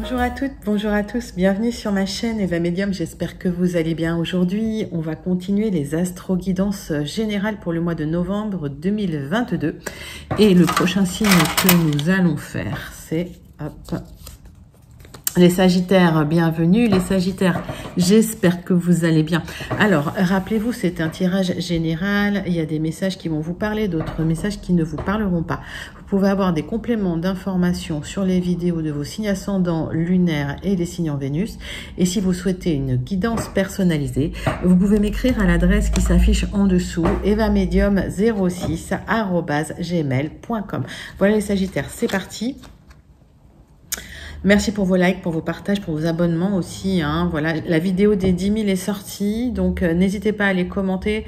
Bonjour à toutes, bonjour à tous, bienvenue sur ma chaîne Eva Medium, j'espère que vous allez bien. Aujourd'hui, on va continuer les astro-guidances générales pour le mois de novembre 2022. Et le prochain signe que nous allons faire, c'est les Sagittaires. Bienvenue les Sagittaires, j'espère que vous allez bien. Alors, rappelez-vous, c'est un tirage général, il y a des messages qui vont vous parler, d'autres messages qui ne vous parleront pas. Vous pouvez avoir des compléments d'informations sur les vidéos de vos signes ascendants, lunaires et des signes en Vénus. Et si vous souhaitez une guidance personnalisée, vous pouvez m'écrire à l'adresse qui s'affiche en dessous, evamedium06@gmail.com. Voilà les Sagittaires, c'est parti. Merci pour vos likes, pour vos partages, pour vos abonnements aussi. Voilà, la vidéo des 10 000 est sortie, donc n'hésitez pas à les commenter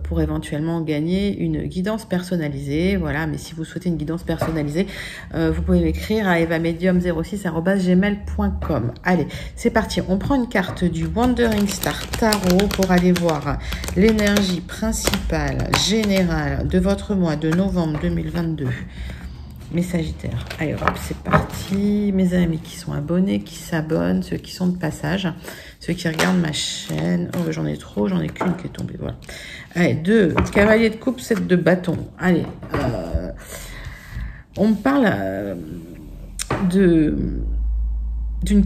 pour éventuellement gagner une guidance personnalisée. Voilà, mais si vous souhaitez une guidance personnalisée, vous pouvez m'écrire à evamedium06@gmail.com. Allez, c'est parti. On prend une carte du Wandering Star Tarot pour aller voir l'énergie principale, générale de votre mois de novembre 2022. Mes Sagittaires, allez hop, c'est parti. Mes amis qui sont abonnés, qui s'abonnent, ceux qui sont de passage, ceux qui regardent ma chaîne. Oh, j'en ai trop, j'en ai qu'une qui est tombée, voilà. Allez, 2, cavalier de coupe, 7 de bâton. Allez, on me parle d'une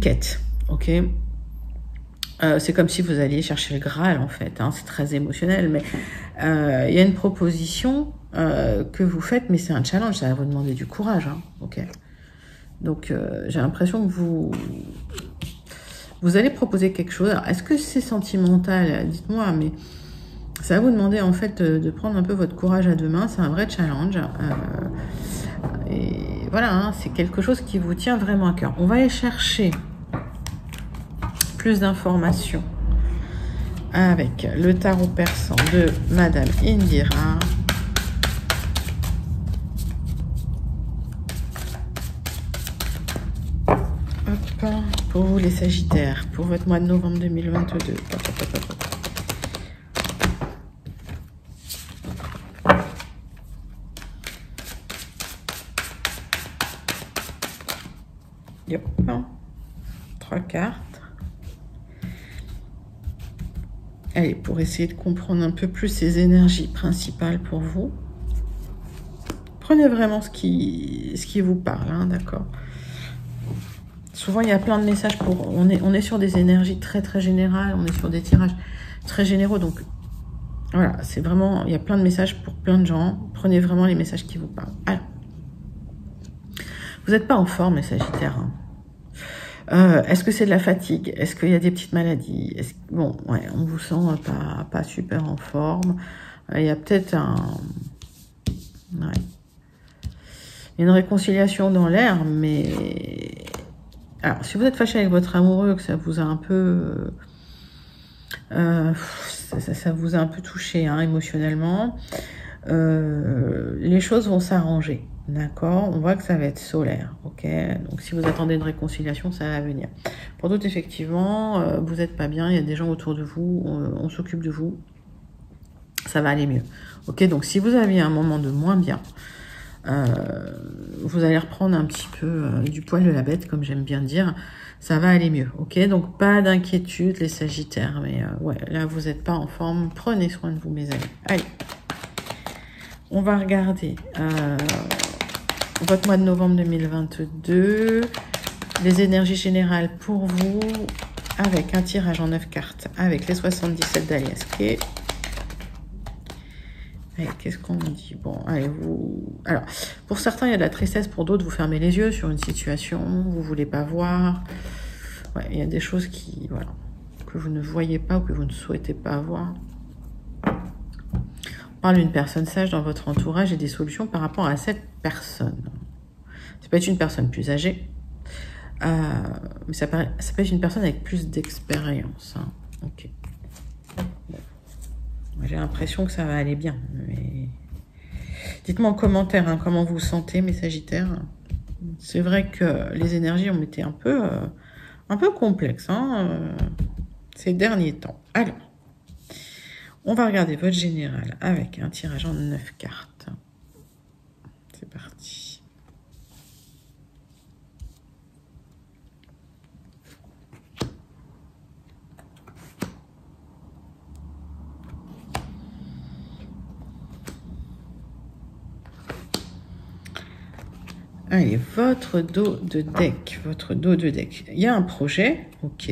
quête, ok. C'est comme si vous alliez chercher le Graal, en fait, c'est très émotionnel, mais il y a une proposition que vous faites, mais c'est un challenge, ça va vous demander du courage, ok. Donc, j'ai l'impression que vous allez proposer quelque chose. Est-ce que c'est sentimental? Dites-moi, mais ça va vous demander, en fait, de prendre un peu votre courage à deux mains, c'est un vrai challenge. Et voilà, c'est quelque chose qui vous tient vraiment à cœur. On va aller chercher plus d'informations avec le tarot persan de Madame Indira. Hop, pour vous les Sagittaires, pour votre mois de novembre 2022. Yep. 3 cartes. Allez, pour essayer de comprendre un peu plus ces énergies principales pour vous, prenez vraiment ce qui vous parle, d'accord. Souvent, il y a plein de messages pour... On est sur des énergies très, très générales, on est sur des tirages très généraux, donc voilà, c'est vraiment... Il y a plein de messages pour plein de gens. Prenez vraiment les messages qui vous parlent. Alors, vous n'êtes pas en forme, les Sagittaires, est-ce que c'est de la fatigue? Est-ce qu'il y a des petites maladies? Bon, ouais, on vous sent pas super en forme. Il y a peut-être ouais. Il y a une réconciliation dans l'air, mais... Alors, si vous êtes fâché avec votre amoureux, que ça vous a un peu... ça vous a un peu touché, émotionnellement, les choses vont s'arranger. D'accord, on voit que ça va être solaire, ok. Donc si vous attendez une réconciliation, ça va venir. Pour d'autres, effectivement, vous n'êtes pas bien, il y a des gens autour de vous, on s'occupe de vous, ça va aller mieux, ok. Donc si vous aviez un moment de moins bien, vous allez reprendre un petit peu du poil de la bête, comme j'aime bien dire, ça va aller mieux, ok. Donc pas d'inquiétude les Sagittaires, mais ouais, là vous n'êtes pas en forme, prenez soin de vous mes amis. Allez, on va regarder votre mois de novembre 2022, les énergies générales pour vous, avec un tirage en 9 cartes, avec les 77 d'Aliasquet. Qu'est-ce qu'on me dit? Bon, allez, vous... Alors, pour certains, il y a de la tristesse, pour d'autres, vous fermez les yeux sur une situation, vous voulez pas voir. Ouais, il y a des choses qui, voilà, que vous ne voyez pas ou que vous ne souhaitez pas voir. Parle d'une personne sage dans votre entourage et des solutions par rapport à cette personne. Ça peut être une personne plus âgée, mais ça peut être une personne avec plus d'expérience. Ok. Bon. J'ai l'impression que ça va aller bien. Mais... dites-moi en commentaire comment vous vous sentez, mes Sagittaires. C'est vrai que les énergies ont été un peu complexes ces derniers temps. Alors. On va regarder votre général avec un tirage en 9 cartes. C'est parti. Allez, votre dos de deck. Votre dos de deck. Il y a un projet. Ok.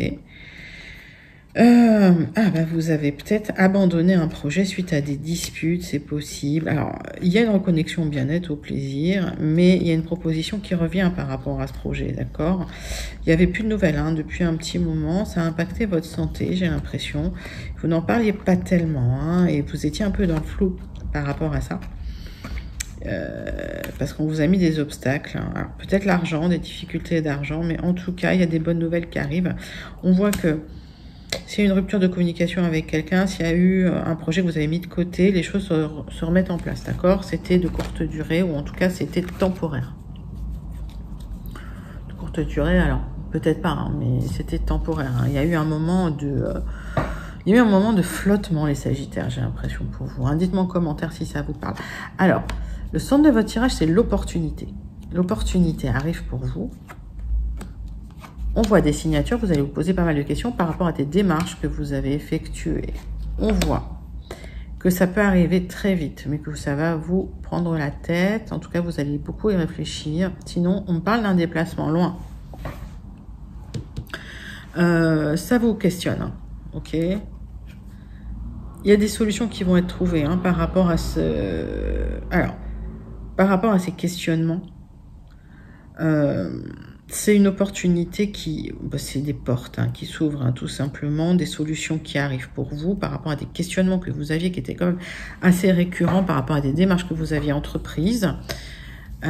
Vous avez peut-être abandonné un projet suite à des disputes, c'est possible. Alors, il y a une reconnexion au bien-être, au plaisir, mais il y a une proposition qui revient par rapport à ce projet, d'accord? Il n'y avait plus de nouvelles depuis un petit moment, ça a impacté votre santé, j'ai l'impression. Vous n'en parliez pas tellement, et vous étiez un peu dans le flou par rapport à ça. Parce qu'on vous a mis des obstacles. Alors, peut-être l'argent, des difficultés d'argent, mais en tout cas, il y a des bonnes nouvelles qui arrivent. On voit que s'il y a une rupture de communication avec quelqu'un, s'il y a eu un projet que vous avez mis de côté, les choses se remettent en place, d'accord? C'était de courte durée, ou en tout cas, c'était temporaire. De courte durée, alors, peut-être pas, mais c'était temporaire. Il y a eu un moment de flottement, les Sagittaires, j'ai l'impression pour vous. Dites-moi en commentaire si ça vous parle. Alors, le centre de votre tirage, c'est l'opportunité. L'opportunité arrive pour vous. On voit des signatures, vous allez vous poser pas mal de questions par rapport à des démarches que vous avez effectuées. On voit que ça peut arriver très vite, mais que ça va vous prendre la tête. En tout cas, vous allez beaucoup y réfléchir. Sinon, on parle d'un déplacement loin. Ça vous questionne, ok? Il y a des solutions qui vont être trouvées par rapport à par rapport à ces questionnements. C'est une opportunité c'est des portes qui s'ouvrent tout simplement, des solutions qui arrivent pour vous par rapport à des questionnements que vous aviez qui étaient quand même assez récurrents par rapport à des démarches que vous aviez entreprises. Et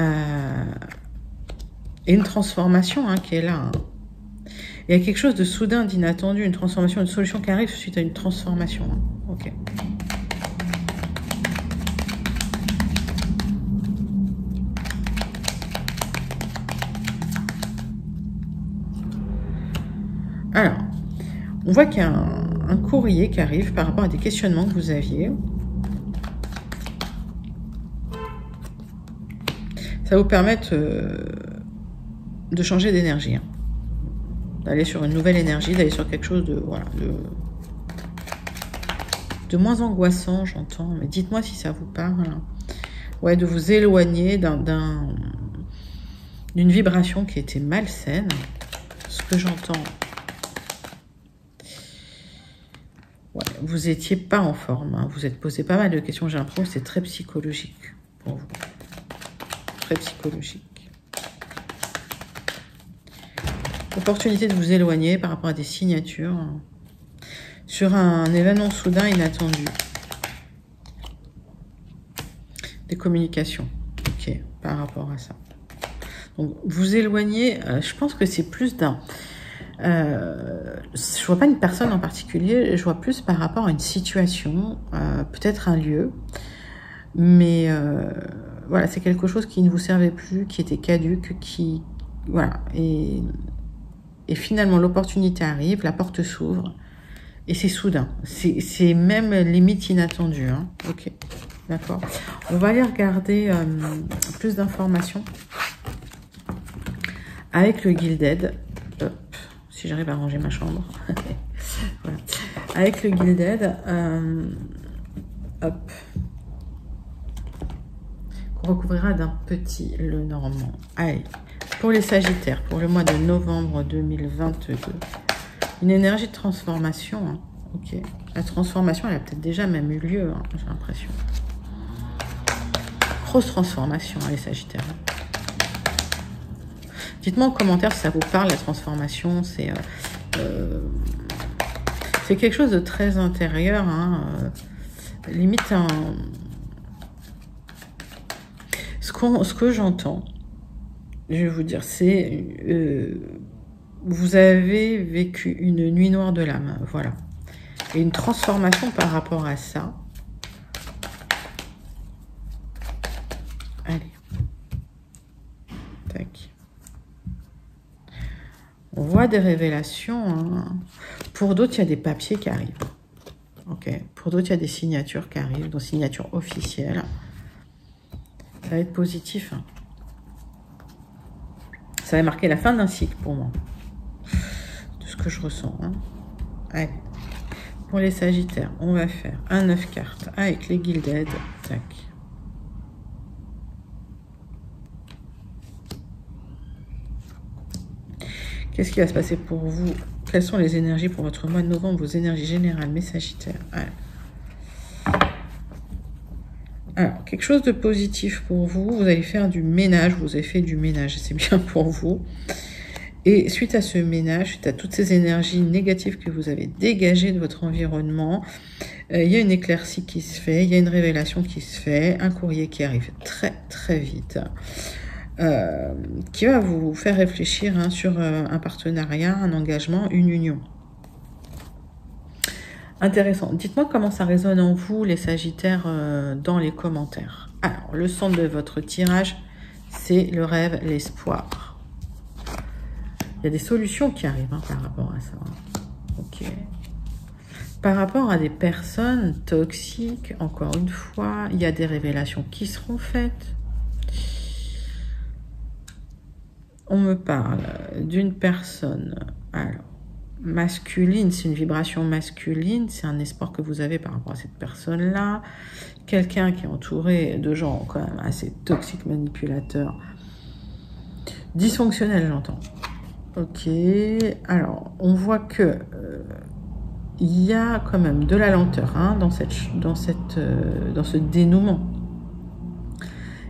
une transformation qui est là. Il y a quelque chose de soudain, d'inattendu, une transformation, une solution qui arrive suite à une transformation. Ok. Alors, on voit qu'il y a un courrier qui arrive par rapport à des questionnements que vous aviez. Ça va vous permettre de changer d'énergie. D'aller sur une nouvelle énergie, d'aller sur quelque chose de moins angoissant, j'entends. Mais dites-moi si ça vous parle. Ouais, de vous éloigner d'une vibration qui était malsaine. Ce que j'entends. Ouais, vous étiez pas en forme. Vous êtes posé pas mal de questions. J'ai l'impression que c'est très psychologique pour vous. Très psychologique. Opportunité de vous éloigner par rapport à des signatures. Sur un événement soudain inattendu. Des communications. Ok, par rapport à ça. Donc, vous éloignez, je pense que c'est plus d'un... je vois pas une personne en particulier, je vois plus par rapport à une situation, peut-être un lieu, mais voilà, c'est quelque chose qui ne vous servait plus, qui était caduque, voilà, et finalement l'opportunité arrive, la porte s'ouvre, et c'est soudain, c'est même limite inattendu, ok, d'accord. On va aller regarder plus d'informations avec le Gilded. Si j'arrive à ranger ma chambre. Voilà. Avec le Gilded, qu'on recouvrira d'un petit le normand. Allez, pour les Sagittaires, pour le mois de novembre 2022, une énergie de transformation. Ok, la transformation, elle a peut-être déjà même eu lieu, j'ai l'impression. Grosse transformation, les Sagittaires. Dites-moi en commentaire si ça vous parle, la transformation. C'est quelque chose de très intérieur. Limite, ce que j'entends, je vais vous dire, c'est... vous avez vécu une nuit noire de l'âme. Voilà. Et une transformation par rapport à ça. Allez. Tac. On voit des révélations. Pour d'autres, il y a des papiers qui arrivent. Ok. Pour d'autres, il y a des signatures qui arrivent, donc signatures officielles. Ça va être positif. Ça va marquer la fin d'un cycle pour moi. De ce que je ressens. Allez. Pour les Sagittaires, on va faire un 9 cartes avec les Gilded. Tac. Qu'est-ce qui va se passer pour vous? Quelles sont les énergies pour votre mois de novembre, vos énergies générales, mes Sagittaires? Alors, quelque chose de positif pour vous. Vous allez faire du ménage. Vous avez fait du ménage. C'est bien pour vous. Et suite à ce ménage, suite à toutes ces énergies négatives que vous avez dégagées de votre environnement, il y a une éclaircie qui se fait. Il y a une révélation qui se fait. Un courrier qui arrive très, très vite. Qui va vous faire réfléchir sur un partenariat, un engagement, une union. Intéressant. Dites-moi comment ça résonne en vous, les Sagittaires, dans les commentaires. Alors, le centre de votre tirage, c'est le rêve, l'espoir. Il y a des solutions qui arrivent par rapport à ça. Ok. Par rapport à des personnes toxiques, encore une fois, il y a des révélations qui seront faites. On me parle d'une personne, alors, masculine, c'est une vibration masculine, c'est un espoir que vous avez par rapport à cette personne-là. Quelqu'un qui est entouré de gens quand même assez toxiques, manipulateurs, dysfonctionnels, j'entends. Ok, alors, on voit que il y a quand même de la lenteur dans ce dénouement.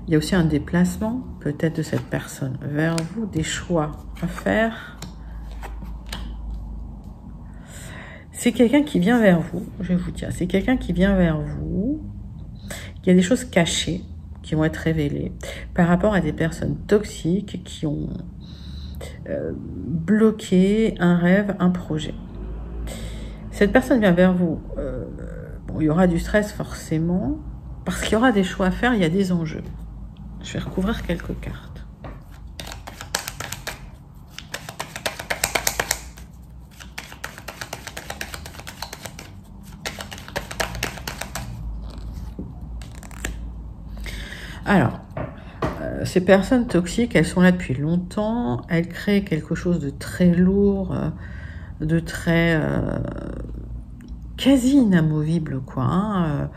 Il y a aussi un déplacement, peut-être de cette personne vers vous, des choix à faire. C'est quelqu'un qui vient vers vous, je vais vous dire, c'est quelqu'un qui vient vers vous. Il y a des choses cachées qui vont être révélées par rapport à des personnes toxiques qui ont bloqué un rêve, un projet. Cette personne vient vers vous. Bon, il y aura du stress forcément, parce qu'il y aura des choix à faire, il y a des enjeux. Je vais recouvrir quelques cartes. Alors, ces personnes toxiques, elles sont là depuis longtemps. Elles créent quelque chose de très lourd, de très quasi inamovible, quoi.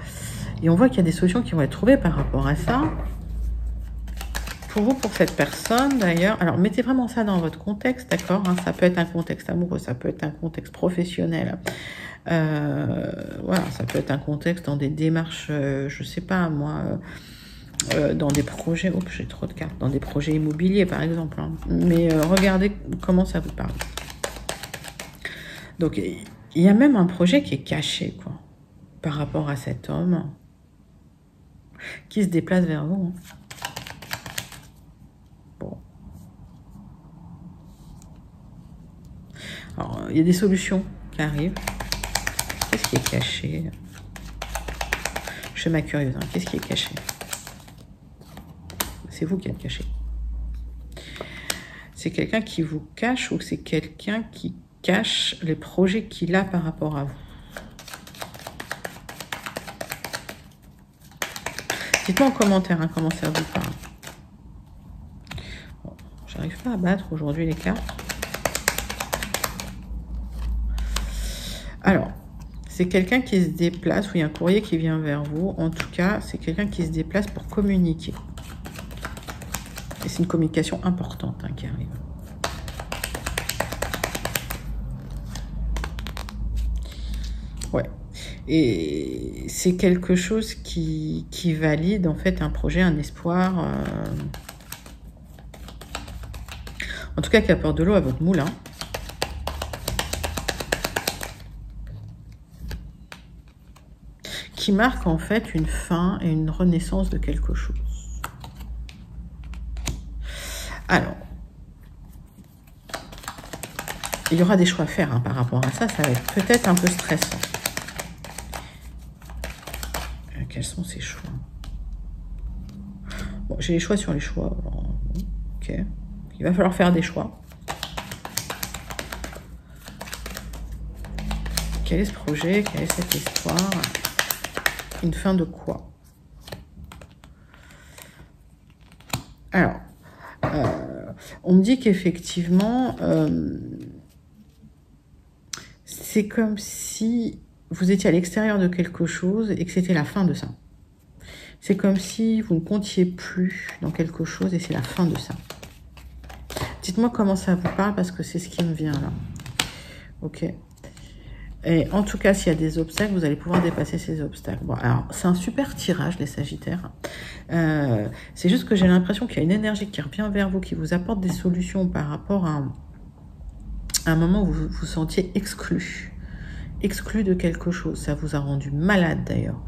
Et on voit qu'il y a des solutions qui vont être trouvées par rapport à ça. Pour vous, pour cette personne, d'ailleurs, alors mettez vraiment ça dans votre contexte, d'accord, ça peut être un contexte amoureux, ça peut être un contexte professionnel, voilà, ça peut être un contexte dans des démarches, je sais pas, moi, dans des projets, oups, j'ai trop de cartes, dans des projets immobiliers, par exemple, mais regardez comment ça vous parle. Donc, il y a même un projet qui est caché, quoi, par rapport à cet homme qui se déplace vers vous. Bon. Alors, il y a des solutions qui arrivent. Qu'est-ce qui est caché? Je fais ma curieuse. Qu'est-ce qui est caché? C'est vous qui êtes caché. C'est quelqu'un qui vous cache ou c'est quelqu'un qui cache les projets qu'il a par rapport à vous? Dites-moi en commentaire comment ça vous parle. Bon, j'arrive pas à battre aujourd'hui les cartes. Alors, c'est quelqu'un qui se déplace, ou il y a un courrier qui vient vers vous. En tout cas, c'est quelqu'un qui se déplace pour communiquer. Et c'est une communication importante qui arrive. Ouais. Et c'est quelque chose qui valide en fait un projet, un espoir. En tout cas, qui apporte de l'eau à votre moulin. Qui marque en fait une fin et une renaissance de quelque chose. Alors, il y aura des choix à faire par rapport à ça. Ça va être peut-être un peu stressant. Quels sont ces choix? Bon, j'ai les choix sur les choix. Alors, ok. Il va falloir faire des choix. Quel est ce projet? Quel est cette histoire? Une fin de quoi? Alors, on me dit qu'effectivement, c'est comme si vous étiez à l'extérieur de quelque chose et que c'était la fin de ça. C'est comme si vous ne comptiez plus dans quelque chose et c'est la fin de ça. Dites-moi comment ça vous parle, parce que c'est ce qui me vient là. Ok. Et en tout cas, s'il y a des obstacles, vous allez pouvoir dépasser ces obstacles. Bon, alors, c'est un super tirage, les Sagittaires. C'est juste que j'ai l'impression qu'il y a une énergie qui revient vers vous, qui vous apporte des solutions par rapport à un moment où vous vous sentiez exclu. Exclu de quelque chose. Ça vous a rendu malade, d'ailleurs.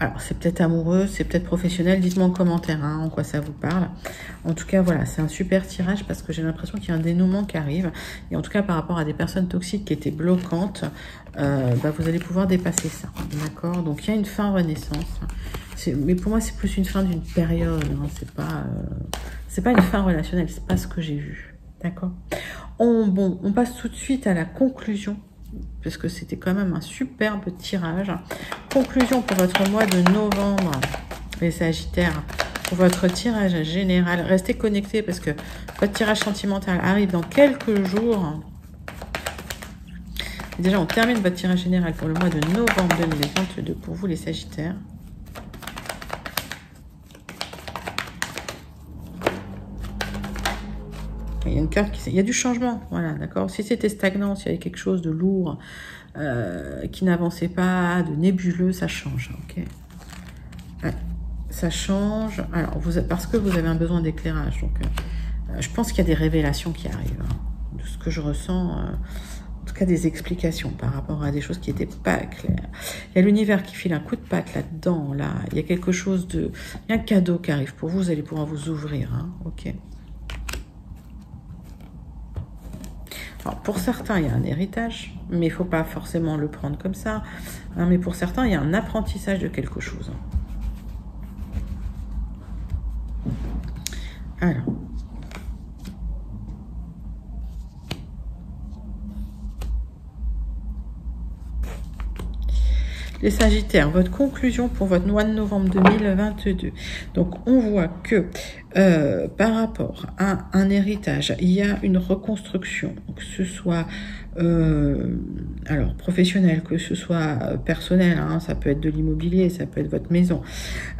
Alors, c'est peut-être amoureux, c'est peut-être professionnel. Dites-moi en commentaire hein, en quoi ça vous parle. En tout cas, voilà, c'est un super tirage parce que j'ai l'impression qu'il y a un dénouement qui arrive. Et en tout cas, par rapport à des personnes toxiques qui étaient bloquantes, vous allez pouvoir dépasser ça. D'accord? Donc, il y a une fin renaissance. Mais pour moi, c'est plus une fin d'une période. Hein, c'est pas une fin relationnelle. C'est pas ce que j'ai vu. D'accord? On passe tout de suite à la conclusion, parce que c'était quand même un superbe tirage. Conclusion pour votre mois de novembre, les Sagittaires, pour votre tirage général. Restez connectés parce que votre tirage sentimental arrive dans quelques jours. Et déjà, on termine votre tirage général pour le mois de novembre 2022 pour vous, les Sagittaires. Il y a une carte il y a du changement, voilà, d'accord. Si c'était stagnant, s'il y avait quelque chose de lourd, qui n'avançait pas, de nébuleux, ça change, ok. Ouais, ça change. Alors, parce que vous avez un besoin d'éclairage, donc je pense qu'il y a des révélations qui arrivent, hein, de ce que je ressens. En tout cas, des explications par rapport à des choses qui n'étaient pas claires. Il y a l'univers qui file un coup de patte là-dedans, là. Il y a quelque chose de... Il y a un cadeau qui arrive pour vous, vous allez pouvoir vous ouvrir, hein, ok. Alors, pour certains, il y a un héritage, mais il ne faut pas forcément le prendre comme ça. Hein, mais pour certains, il y a un apprentissage de quelque chose. Alors. Les Sagittaires, votre conclusion pour votre mois de novembre 2022. Donc, on voit que par rapport à un héritage, il y a une reconstruction, que ce soit alors professionnel, que ce soit personnel, hein, ça peut être de l'immobilier, ça peut être votre maison,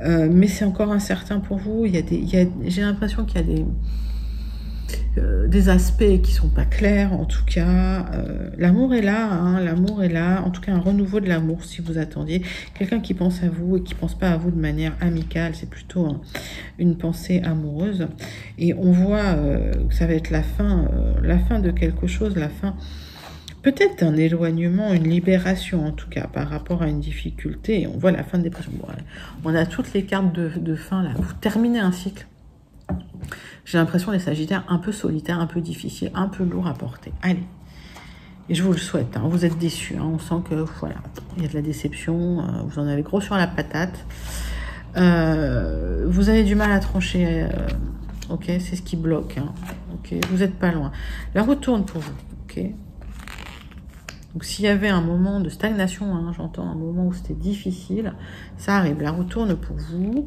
mais c'est encore incertain pour vous. J'ai l'impression qu'il y a des aspects qui sont pas clairs, en tout cas. L'amour est là, hein, l'amour est là, en tout cas un renouveau de l'amour si vous attendiez. Quelqu'un qui pense à vous et qui pense pas à vous de manière amicale, c'est plutôt une pensée amoureuse. Et on voit que ça va être la fin de quelque chose, la fin peut-être d'un éloignement, une libération en tout cas par rapport à une difficulté. Et on voit la fin de dépression. Bon, on a toutes les cartes de fin là. Vous terminez un cycle. J'ai l'impression, les Sagittaires, un peu solitaires, un peu difficiles, un peu lourds à porter. Allez. Et je vous le souhaite. Hein. Vous êtes déçus. Hein. On sent que, voilà, il y a de la déception. Vous en avez gros sur la patate. Vous avez du mal à trancher. Ok, c'est ce qui bloque. Hein. Ok, vous n'êtes pas loin. La roue tourne pour vous. Ok. Donc, s'il y avait un moment de stagnation, hein, j'entends un moment où c'était difficile, ça arrive. La roue tourne pour vous.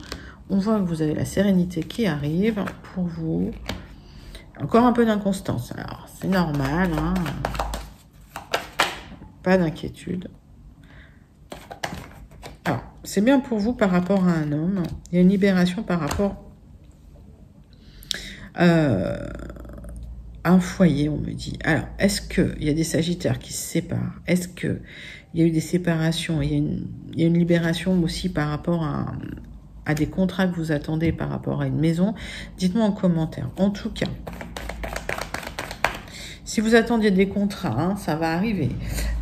On voit que vous avez la sérénité qui arrive pour vous. Encore un peu d'inconstance. Alors, c'est normal. Hein. Pas d'inquiétude. Alors, c'est bien pour vous par rapport à un homme. Il y a une libération par rapport à un foyer, on me dit. Alors, est-ce qu'il y a des Sagittaires qui se séparent? Est-ce qu'il y a eu des séparations? Il y a une libération aussi par rapport à des contrats que vous attendez par rapport à une maison? Dites-moi en commentaire. En tout cas, si vous attendiez des contrats, hein, ça va arriver.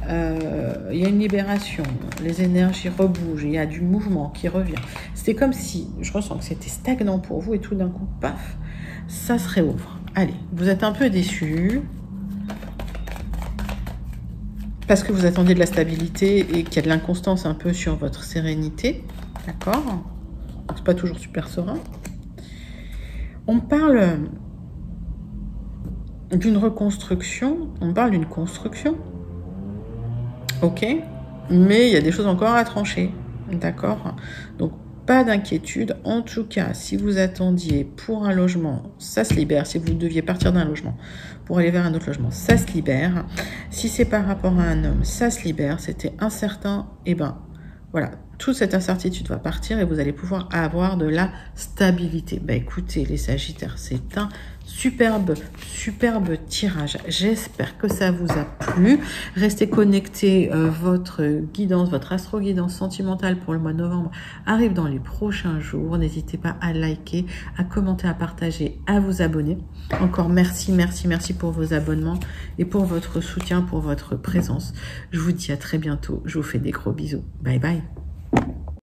Il y a une libération, les énergies rebougent, il y a du mouvement qui revient. C'était comme si, je ressens que c'était stagnant pour vous et tout d'un coup, paf, ça se réouvre. Allez, vous êtes un peu déçus parce que vous attendiez de la stabilité et qu'il y a de l'inconstance un peu sur votre sérénité. D'accord ? C'est pas toujours super serein. On parle d'une reconstruction, on parle d'une construction. Ok, mais il y a des choses encore à trancher. D'accord? Donc, pas d'inquiétude. En tout cas, si vous attendiez pour un logement, ça se libère. Si vous deviez partir d'un logement pour aller vers un autre logement, ça se libère. Si c'est par rapport à un homme, ça se libère. C'était incertain. Et ben, voilà. toute cette incertitude va partir et vous allez pouvoir avoir de la stabilité. Bah écoutez, les Sagittaires, c'est un superbe tirage. J'espère que ça vous a plu. Restez connectés. Votre guidance, votre astro-guidance sentimentale pour le mois de novembre arrive dans les prochains jours. N'hésitez pas à liker, à commenter, à partager, à vous abonner. Encore merci pour vos abonnements et pour votre soutien, pour votre présence. Je vous dis à très bientôt. Je vous fais des gros bisous. Bye bye.